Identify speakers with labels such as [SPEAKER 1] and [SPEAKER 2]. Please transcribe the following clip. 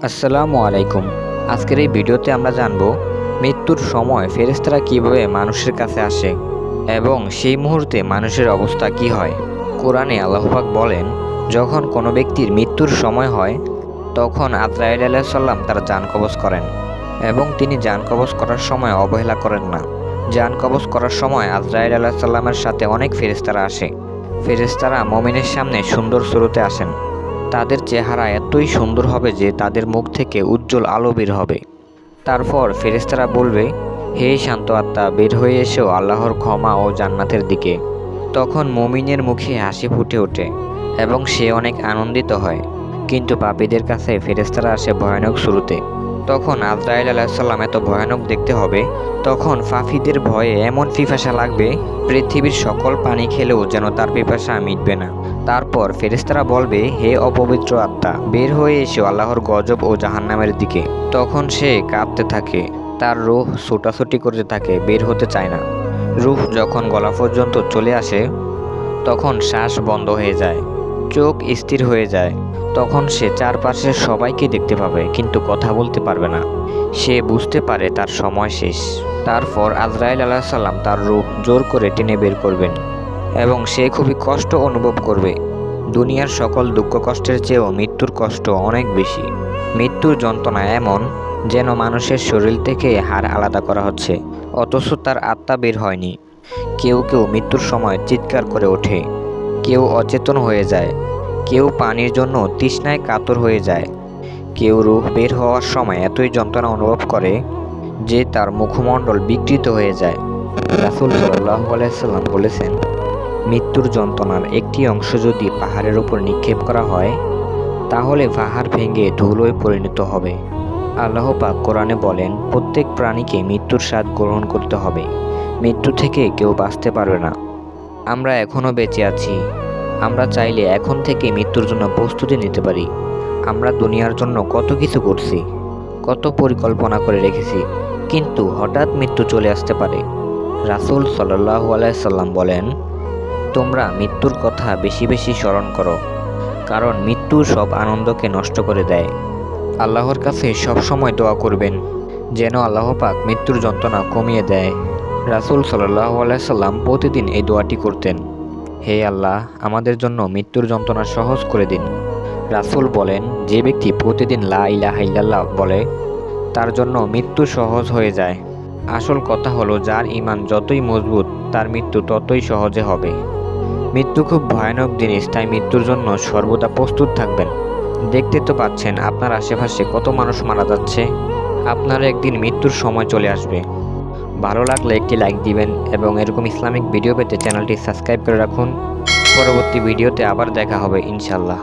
[SPEAKER 1] আসসালামু আলাইকুম। আজকের এই ভিডিওতে আমরা জানব মৃত্যুর সময় ফেরেশতারা কিভাবে মানুষের কাছে আসে এবং সেই মুহূর্তে মানুষের অবস্থা কি হয়। কোরআনে আল্লাহ পাক বলেন, যখন কোনো ব্যক্তির মৃত্যুর সময় হয় তখন আজরাইল আলাইহিস সালাম তার জান কবজ করেন এবং তিনি জান কবজ করার সময় অবহেলা করেন না। জান কবজ করার সময় আজরাইল আলাইহিস সালামের সাথে অনেক ফেরেশতারা আসে। ফেরেশতারা মুমিনের সামনে সুন্দর সুরতে আসেন। তাদের চেহারা এতই সুন্দর হবে যে তাদের মুখ থেকে উজ্জ্বল আলো বের হবে। তারপর ফেরেশতারা বলবে, হে শান্ত আত্মা, বের হয়ে এসো আল্লাহর ক্ষমা ও জান্নাতের দিকে। তখন মুমিনের মুখে হাসি ফুটে ওঠে এবং সে অনেক আনন্দিত হয়। কিন্তু পাপীদের কাছে ফেরেশতারা আসে ভয়ানক শুরুতে। তখন আজরাইল আলাইহিস সালাম এত ভয়ানক দেখতে হবে, তখন পাপীদের ভয়ে এমন পিপাসা লাগবে পৃথিবীর সকল পানি খেলেও যেন তার পিপাসা মিটবে না। তারপর ফেরেশতারা বলবে, হে অপবিত্র আত্মা, বের হয়ে এসো আল্লাহর গজব ও জাহান্নামের দিকে। তখন সে কাঁপতে থাকে, তার রূহ ছুটাছুটি করতে থাকে, বের হতে চায় না। রূহ যখন গলা পর্যন্ত চলে আসে তখন শ্বাস বন্ধ হয়ে যায়, চোখ স্থির হয়ে যায়। তখন সে চারপাশের সবাইকে দেখতে পাবে কিন্তু কথা বলতে পারবে না। সে বুঝতে পারে তার সময় শেষ। তারপর আজরাইল আলাইহিস সালাম তার রূহ জোর করে টেনে বের করবেন এবং সে খুবই কষ্ট অনুভব করবে। দুনিয়ার সকল দুঃখ কষ্টের চেয়েও মৃত্যুর কষ্ট অনেক বেশি। মৃত্যুর যন্ত্রণা এমন যেন মানুষের শরীর থেকে হাড় আলাদা করা হচ্ছে, অথচ তার আত্মা বের হয়নি। কেউ কেউ মৃত্যুর সময় চিৎকার করে ওঠে, কেউ অচেতন হয়ে যায়, কেউ পানির জন্য তৃষ্ণায় কাতর হয়ে যায়। কেউ রূহ বের হওয়ার সময় এতই যন্ত্রণা অনুভব করে যে তার মুখমণ্ডল বিকৃত হয়ে যায়। রাসূল সাল্লাল্লাহু আলাইহি সাল্লাম বলেছেন, মৃত্যুর যন্ত্রণার একটি অংশ যদি পাহাড়ের উপর নিক্ষেপ করা হয় তাহলে পাহাড় ভেঙে ধুলোয় পরিণত হবে। আল্লাহ পাক কোরআনে বলেন, প্রত্যেক প্রাণীকে মৃত্যুর স্বাদ গ্রহণ করতে হবে। মৃত্যু থেকে কেউ বাঁচতে পারবে না। আমরা এখনও বেঁচে আছি। আমরা চাইলে এখন থেকে মৃত্যুর জন্য প্রস্তুতি নিতে পারি। আমরা দুনিয়ার জন্য কত কিছু করছি, কত পরিকল্পনা করে রেখেছি, কিন্তু হঠাৎ মৃত্যু চলে আসতে পারে। রাসূল সাল্লাল্লাহু আলাইহি সাল্লাম বলেন, তোমরা মৃত্যুর কথা বেশি বেশি স্মরণ করো, কারণ মৃত্যু সব আনন্দকে নষ্ট করে দেয়। আল্লাহর কাছে সবসময় দোয়া করবেন যেন আল্লাহ পাক মৃত্যুর যন্ত্রণা কমিয়ে দেয়। রাসূল সাল্লাল্লাহু আলাইহি সাল্লাম প্রতিদিন এই দোয়াটি করতেন, হে আল্লাহ, আমাদের জন্য মৃত্যুর যন্ত্রণা সহজ করে দিন। রাসূল বলেন, যে ব্যক্তি প্রতিদিন লা ইলাহা ইল্লাল্লাহ বলে তার জন্য মৃত্যু সহজ হয়ে যায়। আসল কথা হলো, যার ঈমান যতই মজবুত তার মৃত্যু ততই সহজে হবে। মৃত্যু খুব ভয়ানক জিনিস, তাই মৃত্যুর জন্য সর্বদা প্রস্তুত থাকবেন। দেখতে তো পাচ্ছেন আপনার আশেপাশে কত মানুষ মারা যাচ্ছে। আপনার একদিন মৃত্যুর সময় চলে আসবে। ভালো লাগলে একটি লাইক দিবেন এবং এরকম ইসলামিক ভিডিও পেতে চ্যানেলটি সাবস্ক্রাইব করে রাখুন। পরবর্তী ভিডিওতে আবার দেখা হবে ইনশাআল্লাহ।